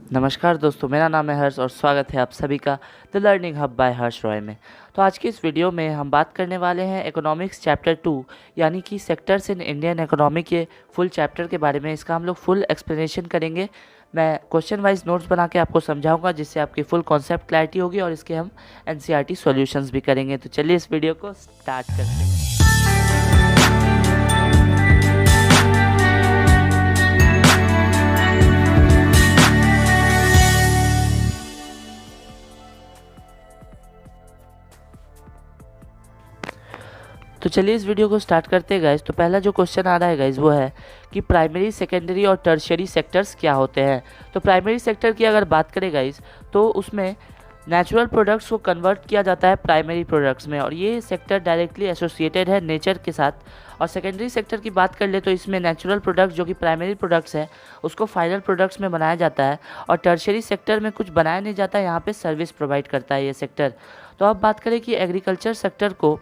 नमस्कार दोस्तों, मेरा नाम है हर्ष और स्वागत है आप सभी का द लर्निंग हब बाय हर्ष रॉय में। तो आज की इस वीडियो में हम बात करने वाले हैं इकोनॉमिक्स चैप्टर 2 यानी कि सेक्टर्स इन इंडियन इकोनॉमी के फुल चैप्टर के बारे में। इसका हम लोग फुल एक्सप्लेनेशन करेंगे। मैं क्वेश्चन वाइज नोट्स बना के आपको समझाऊंगा जिससे आपकी फुल कॉन्सेप्ट क्लैरिटी होगी और इसके हम एनसीईआरटी सॉल्यूशंस भी करेंगे। तो चलिए इस वीडियो को स्टार्ट करते हैं। तो चलिए इस वीडियो को स्टार्ट करते हैं गाइज। तो पहला जो क्वेश्चन आ रहा है गाइज वो है कि प्राइमरी, सेकेंडरी और टर्शियरी सेक्टर्स क्या होते हैं। तो प्राइमरी सेक्टर की अगर बात करें गाइज तो उसमें नेचुरल प्रोडक्ट्स को कन्वर्ट किया जाता है प्राइमरी प्रोडक्ट्स में और ये सेक्टर डायरेक्टली एसोसिएटेड है नेचर के साथ। और सेकेंडरी सेक्टर की बात कर ले तो इसमें नेचुरल प्रोडक्ट्स जो कि प्राइमरी प्रोडक्ट्स है उसको फाइनल प्रोडक्ट्स में बनाया जाता है। और टर्शियरी सेक्टर में कुछ बनाया नहीं जाता, यहाँ पे सर्विस प्रोवाइड करता है ये सेक्टर। तो अब बात करें कि एग्रीकल्चर सेक्टर को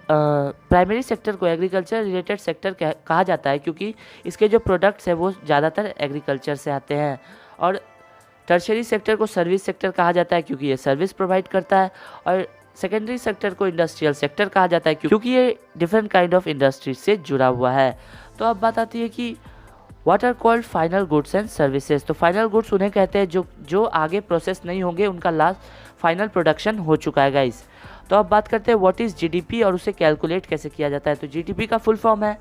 प्राइमरी सेक्टर को एग्रीकल्चर रिलेटेड सेक्टर कहा जाता है क्योंकि इसके जो प्रोडक्ट्स हैं वो ज़्यादातर एग्रीकल्चर से आते हैं। और टर्शियरी सेक्टर को सर्विस सेक्टर कहा जाता है क्योंकि ये सर्विस प्रोवाइड करता है। और सेकेंडरी सेक्टर को इंडस्ट्रियल सेक्टर कहा जाता है क्योंकि ये डिफरेंट काइंड ऑफ इंडस्ट्री से जुड़ा हुआ है। तो अब बात आती है कि what are called final goods and services. तो फाइनल गुड्स उन्हें कहते हैं जो आगे प्रोसेस नहीं होंगे, उनका लास्ट फाइनल प्रोडक्शन हो चुका है गाइस। तो अब बात करते हैं व्हाट इज़ जीडीपी और उसे कैलकुलेट कैसे किया जाता है। तो जीडीपी का फुल फॉर्म है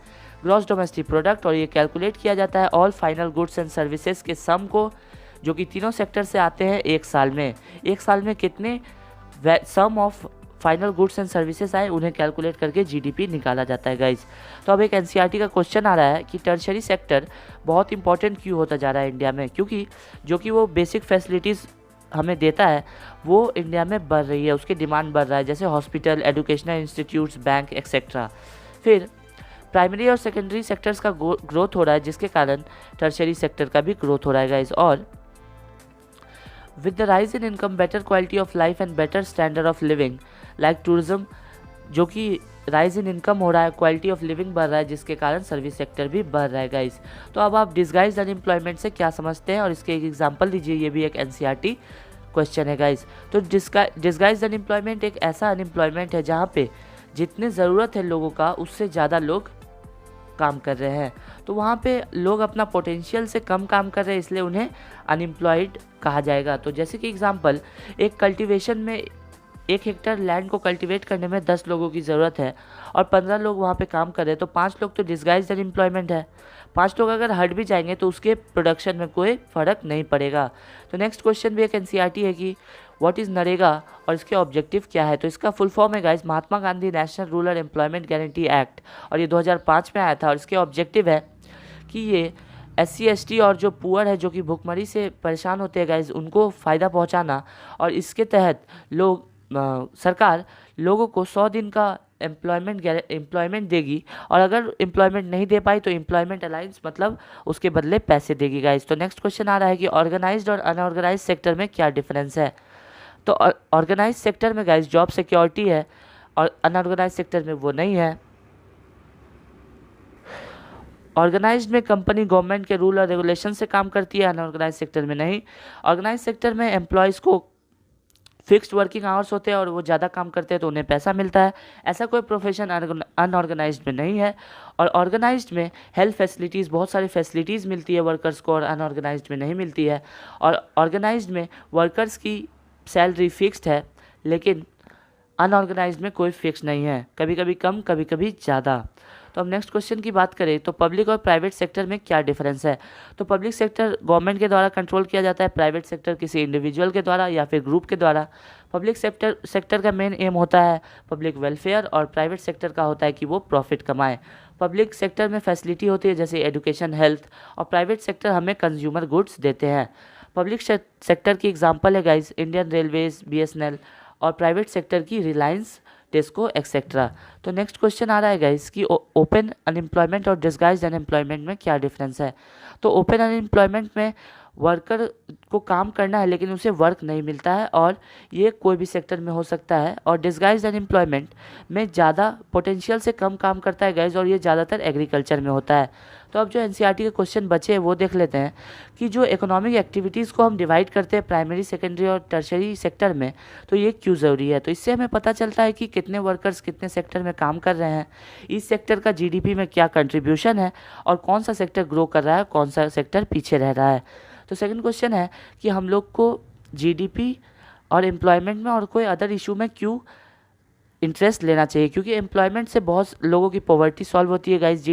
ग्रॉस डोमेस्टिक प्रोडक्ट और ये कैलकुलेट किया जाता है all final goods and services के सम को, जो कि तीनों सेक्टर से आते हैं एक साल में। एक साल में कितने sum of final goods and services आए उन्हें कैलकुलेट करके जीडीपी निकाला जाता है गाइज। तो अब एक एनसीईआरटी का क्वेश्चन आ रहा है कि टर्शियरी सेक्टर बहुत इंपॉर्टेंट क्यों होता जा रहा है इंडिया में, क्योंकि जो कि वो बेसिक फैसिलिटीज़ हमें देता है वो इंडिया में बढ़ रही है, उसकी डिमांड बढ़ रहा है, जैसे hospital, educational institutes, bank etcetera. फिर प्राइमरी और सेकेंडरी सेक्टर्स का ग्रोथ हो रहा है जिसके कारण टर्शियरी सेक्टर का भी ग्रोथ हो रहा है गाइज। और with the rise in income, better quality of life and better standard of living like tourism, जो कि राइज इन इनकम हो रहा है, क्वालिटी ऑफ लिविंग बढ़ रहा है जिसके कारण सर्विस सेक्टर भी बढ़ रहा है गाइस। तो अब आप डिस्गाइज अनएम्प्लॉयमेंट से क्या समझते हैं और इसके एक एग्जांपल दीजिए, ये भी एक एनसीईआरटी क्वेश्चन है गाइस। तो डिस्गाइज अनएम्प्लॉयमेंट एक ऐसा अनएम्प्लॉयमेंट है जहाँ पे जितने ज़रूरत है लोगों का उससे ज़्यादा लोग काम कर रहे हैं। तो वहाँ पे लोग अपना पोटेंशियल से कम काम कर रहे हैं, इसलिए उन्हें अनएम्प्लॉयड कहा जाएगा। तो जैसे कि एग्जांपल, एक कल्टीवेशन में 1 हेक्टेयर लैंड को कल्टीवेट करने में 10 लोगों की ज़रूरत है और 15 लोग वहाँ पे काम कर रहे हैं, तो 5 लोग तो डिस्गाइज्ड अनएम्प्लॉयमेंट है। 5 लोग अगर हट भी जाएंगे तो उसके प्रोडक्शन में कोई फ़र्क नहीं पड़ेगा। तो नेक्स्ट क्वेश्चन भी एक एनसीईआरटी है कि व्हाट इज़ नरेगा और इसके ऑब्जेक्टिव क्या है। तो इसका फुल फॉर्म है guys Mahatma Gandhi national rural employment guarantee act और ये 2005 में आया था। और इसके ऑब्जेक्टिव है कि ये SC ST और जो पुअर है, जो कि भुखमरी से परेशान होते हैं गाइज, उनको फ़ायदा पहुंचाना। और इसके तहत सरकार लोगों को 100 दिन का एम्प्लॉयमेंट देगी और अगर एम्प्लॉयमेंट नहीं दे पाई तो एम्प्लॉयमेंट अलाउंस मतलब उसके बदले पैसे देगी गाइज। तो नेक्स्ट क्वेश्चन आ रहा है कि ऑर्गेनाइज्ड और अनऑर्गेनाइज्ड सेक्टर में क्या डिफरेंस है। तो ऑर्गेनाइज्ड सेक्टर में गाइज जॉब सिक्योरिटी है और अनऑर्गेनाइज्ड सेक्टर में वो नहीं है। ऑर्गेनाइज्ड में कंपनी गवर्नमेंट के रूल और रेगुलेशन से काम करती है, अनऑर्गेनाइज्ड सेक्टर में नहीं। ऑर्गेनाइज्ड सेक्टर में एम्प्लॉयज़ को फिक्स्ड वर्किंग आवर्स होते हैं और वो ज़्यादा काम करते हैं तो उन्हें पैसा मिलता है। ऐसा कोई प्रोफेशन अनऑर्गेनाइज्ड में नहीं है। और ऑर्गेनाइज्ड में हेल्थ फैसिलिटीज़, बहुत सारी फैसिलिटीज़ मिलती है वर्कर्स को और अनऑर्गेनाइज्ड में नहीं मिलती है। और ऑर्गेनाइज्ड में वर्कर्स की सैलरी फिक्स्ड है लेकिन अनऑर्गेनाइज्ड में कोई फिक्स नहीं है, कभी कभी कम कभी कभी ज़्यादा। तो अब नेक्स्ट क्वेश्चन की बात करें तो पब्लिक और प्राइवेट सेक्टर में क्या डिफरेंस है। तो पब्लिक सेक्टर गवर्नमेंट के द्वारा कंट्रोल किया जाता है, प्राइवेट सेक्टर किसी इंडिविजुअल के द्वारा या फिर ग्रुप के द्वारा। पब्लिक सेक्टर का मेन एम होता है पब्लिक वेलफेयर और प्राइवेट सेक्टर का होता है कि वो प्रॉफिट कमाए। पब्लिक सेक्टर में फैसिलिटी होती है जैसे एजुकेशन, हेल्थ, और प्राइवेट सेक्टर हमें कंज्यूमर गुड्स देते हैं। पब्लिक सेक्टर की एग्जाम्पल है गाइज इंडियन रेलवेज, BSNL, और प्राइवेट सेक्टर की रिलायंस, टेस्को एक्सेट्रा। तो नेक्स्ट क्वेश्चन आ रहा है गाइस कि ओपन अनएम्प्लॉयमेंट और डिस्गाइज्ड अनएम्प्लॉयमेंट में क्या डिफरेंस है। तो ओपन अनएम्प्लॉयमेंट में वर्कर को काम करना है लेकिन उसे वर्क नहीं मिलता है, और ये कोई भी सेक्टर में हो सकता है। और डिस्गाइज्ड अनएम्प्लॉयमेंट में ज़्यादा पोटेंशियल से कम काम करता है गाइज, और ये ज़्यादातर एग्रीकल्चर में होता है। तो अब जो एनसीईआरटी के क्वेश्चन बचे हैं वो देख लेते हैं कि जो इकोनॉमिक एक्टिविटीज़ को हम डिवाइड करते हैं प्राइमरी, सेकेंडरी और टर्शरी सेक्टर में, तो ये क्यों ज़रूरी है। तो इससे हमें पता चलता है कि कितने वर्कर्स कितने सेक्टर में काम कर रहे हैं, इस सेक्टर का जीडीपी में क्या कंट्रीब्यूशन है, और कौन सा सेक्टर ग्रो कर रहा है, कौन सा सेक्टर पीछे रह रहा है। तो सेकंड क्वेश्चन है कि हम लोग को जीडीपी और एम्प्लॉयमेंट में और कोई अदर इशू में क्यों इंटरेस्ट लेना चाहिए, क्योंकि एम्प्लॉयमेंट से बहुत लोगों की पॉवर्टी सॉल्व होती है गाइज।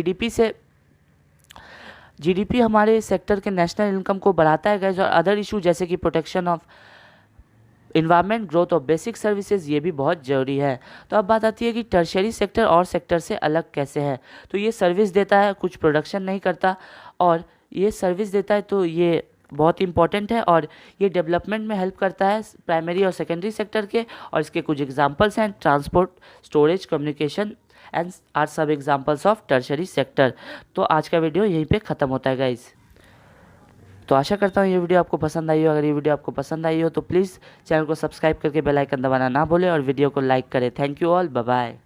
जीडीपी हमारे सेक्टर के नेशनल इनकम को बढ़ाता है गाइज, और अदर इशू जैसे कि protection of environment, growth of basic services, ये भी बहुत ज़रूरी है। तो अब बात आती है कि टर्शियरी सेक्टर और सेक्टर से अलग कैसे है। तो ये सर्विस देता है, कुछ प्रोडक्शन नहीं करता, और ये सर्विस देता है, तो ये बहुत इंपॉर्टेंट है, और ये डेवलपमेंट में हेल्प करता है प्राइमरी और सेकेंडरी सेक्टर के। और इसके कुछ एग्जांपल्स हैं, transport, storage, communication and are सब एग्जांपल्स ऑफ टर्शियरी सेक्टर। तो आज का वीडियो यहीं पे ख़त्म होता है गाइज। तो आशा करता हूँ ये वीडियो आपको पसंद आई हो। अगर ये वीडियो आपको पसंद आई हो तो प्लीज़ चैनल को सब्सक्राइब करके बेल आइकन दबाना ना भूलें, और वीडियो को लाइक करें। Thank you all, bye bye.